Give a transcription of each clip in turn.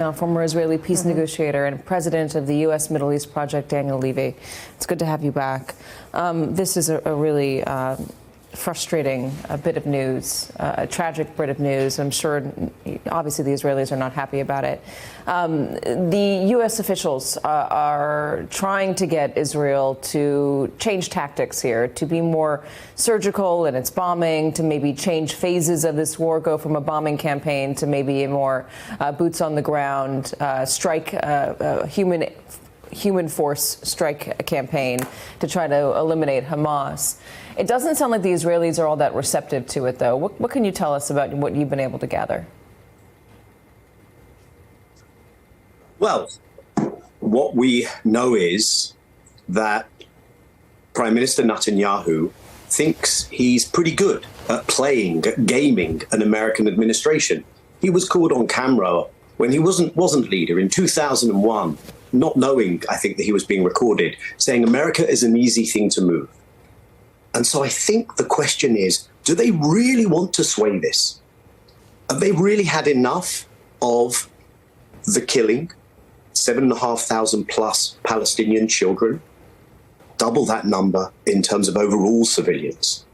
Now, former Israeli peace negotiator and president of the U.S. Middle East Project, Daniel Levy. It's good to have you back. This is a really frustrating bit of news, a tragic bit of news. I'm sure, obviously, the Israelis are not happy about it. The U.S. officials are trying to get Israel to change tactics here, to be more surgical in its bombing, to maybe change phases of this war, go from a bombing campaign to maybe a more boots on the ground strike, human force strike campaign to try to eliminate Hamas. It doesn't sound like the Israelis are all that receptive to it, though. What can you tell us about what you've been able to gather? Well, what we know is that Prime Minister Netanyahu thinks he's pretty good at gaming an American administration. He was called on camera when he wasn't leader in 2001, not knowing, I think, that he was being recorded, saying America is an easy thing to move. And so I think the question is, do they really want to sway this? Have they really had enough of the killing, 7,500 plus Palestinian children, double that number in terms of overall civilians?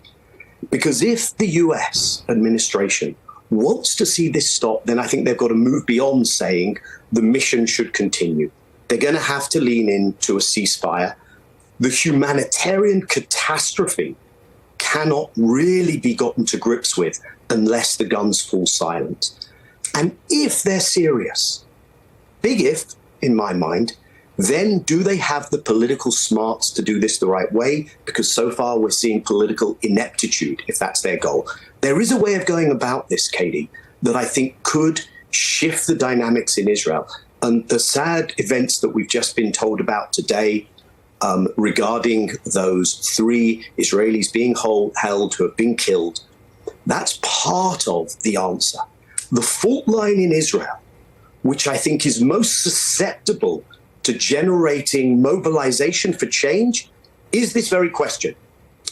Because if the US administration wants to see this stop, then I think they've got to move beyond saying the mission should continue. They're going to have to lean into a ceasefire. The humanitarian catastrophe cannot really be gotten to grips with unless the guns fall silent. And if they're serious, big if, in my mind, then do they have the political smarts to do this the right way? Because so far we're seeing political ineptitude, if that's their goal. There is a way of going about this, Katy, that I think could shift the dynamics in Israel. And the sad events that we've just been told about today regarding those 3 Israelis being held who have been killed, that's part of the answer. The fault line in Israel, which I think is most susceptible to generating mobilization for change, is this very question.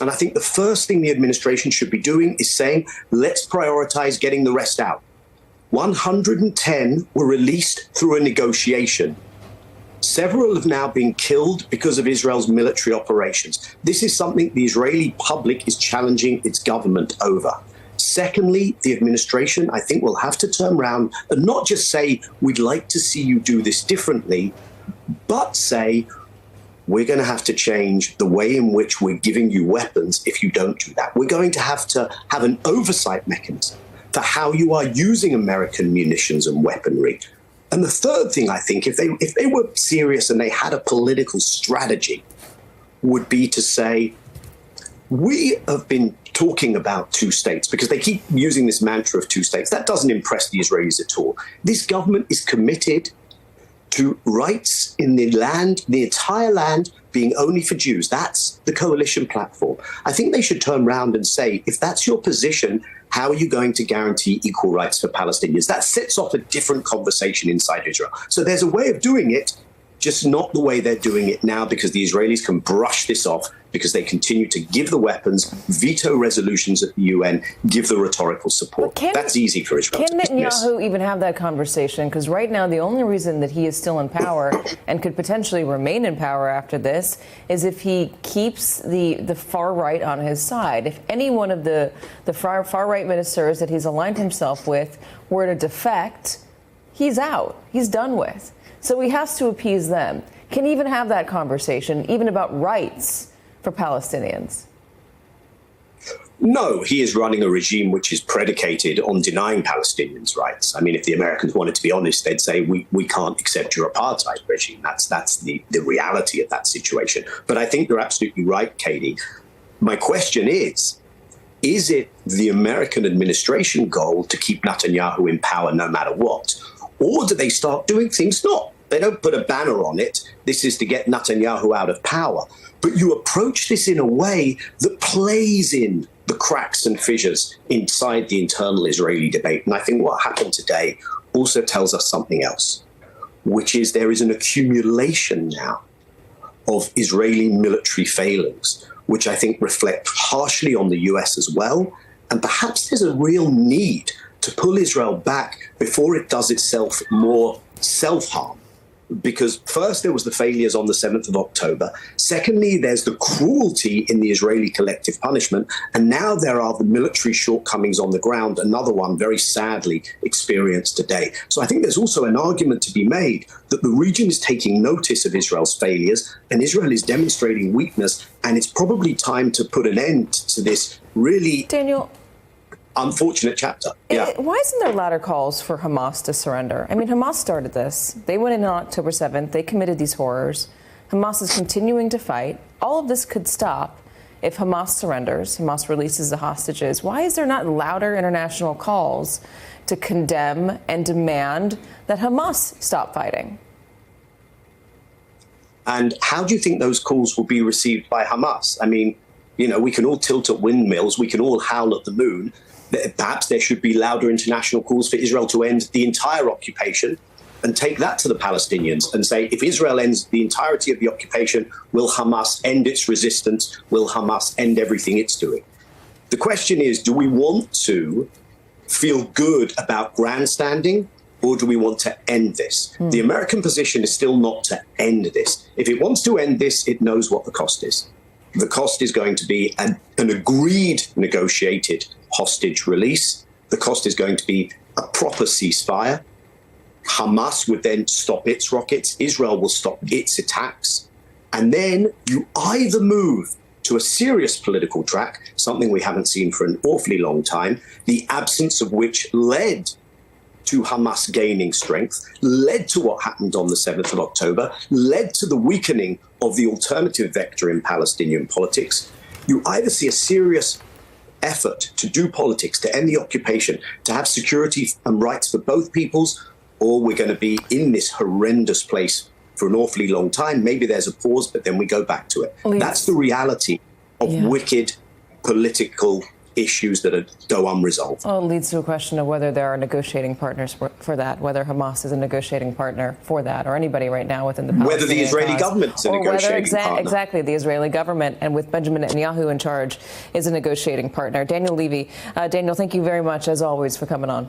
And I think the first thing the administration should be doing is saying, let's prioritize getting the rest out. 110 were released through a negotiation. Several have now been killed because of Israel's military operations. This is something the Israeli public is challenging its government over. Secondly, the administration, I think, will have to turn around and not just say, we'd like to see you do this differently, but say, we're going to have to change the way in which we're giving you weapons if you don't do that. We're going to have an oversight mechanism for how you are using American munitions and weaponry. And the third thing, I think, if they were serious and they had a political strategy, would be to say, we have been talking about 2 states because they keep using this mantra of 2 states. That doesn't impress the Israelis at all. This government is committed to rights in the land, the entire land being only for Jews. That's the coalition platform. I think they should turn around and say, if that's your position, how are you going to guarantee equal rights for Palestinians? That sets off a different conversation inside Israel. So there's a way of doing it, just not the way they're doing it now, because the Israelis can brush this off because they continue to give the weapons, veto resolutions at the UN, give the rhetorical support. That's easy for Israel to dismiss. Can Netanyahu even have that conversation? Because right now, the only reason that he is still in power and could potentially remain in power after this is if he keeps the far right on his side. If any one of the far right ministers that he's aligned himself with were to defect, he's out. He's done with. So he has to appease them. Can he even have that conversation, even about rights for Palestinians? No, he is running a regime which is predicated on denying Palestinians rights. I mean, if the Americans wanted to be honest, they'd say, we can't accept your apartheid regime. That's the reality of that situation. But I think you're absolutely right, Katy. My question is it the American administration goal to keep Netanyahu in power no matter what? Or do they start doing things not? They don't put a banner on it. This is to get Netanyahu out of power. But you approach this in a way that plays in the cracks and fissures inside the internal Israeli debate. And I think what happened today also tells us something else, which is there is an accumulation now of Israeli military failings, which I think reflect harshly on the US as well. And perhaps there's a real need to pull Israel back before it does itself more self-harm. Because first there was the failures on the 7th of October. Secondly, there's the cruelty in the Israeli collective punishment. And now there are the military shortcomings on the ground, another one very sadly experienced today. So I think there's also an argument to be made that the region is taking notice of Israel's failures and Israel is demonstrating weakness. And it's probably time to put an end to this really unfortunate chapter. Why isn't there louder calls for Hamas to surrender? I mean, Hamas started this. They went in on October 7th. They committed these horrors. Hamas is continuing to fight. All of this could stop if Hamas surrenders, Hamas releases the hostages. Why is there not louder international calls to condemn and demand that Hamas stop fighting? And how do you think those calls will be received by Hamas? I mean, you know, we can all tilt at windmills. We can all howl at the moon. Perhaps there should be louder international calls for Israel to end the entire occupation and take that to the Palestinians and say, if Israel ends the entirety of the occupation, will Hamas end its resistance? Will Hamas end everything it's doing? The question is, do we want to feel good about grandstanding, or do we want to end this? The American position is still not to end this. If it wants to end this, it knows what the cost is. The cost is going to be an agreed, negotiated hostage release. The cost is going to be a proper ceasefire. Hamas would then stop its rockets. Israel will stop its attacks. And then you either move to a serious political track, something we haven't seen for an awfully long time, the absence of which led to Hamas gaining strength, led to what happened on the 7th of October, led to the weakening of the alternative vector in Palestinian politics. You either see a serious effort to do politics, to end the occupation, to have security and rights for both peoples, or we're going to be in this horrendous place for an awfully long time. Maybe there's a pause, but then we go back to it. That's the reality of wicked political issues that go unresolved. Well, it leads to a question of whether there are negotiating partners for that, whether Hamas is a negotiating partner for that, or anybody right now within the Palestinian whether the Israeli government is a negotiating partner. Exactly, the Israeli government, and with Benjamin Netanyahu in charge, is a negotiating partner. Daniel Levy. Daniel, thank you very much, as always, for coming on.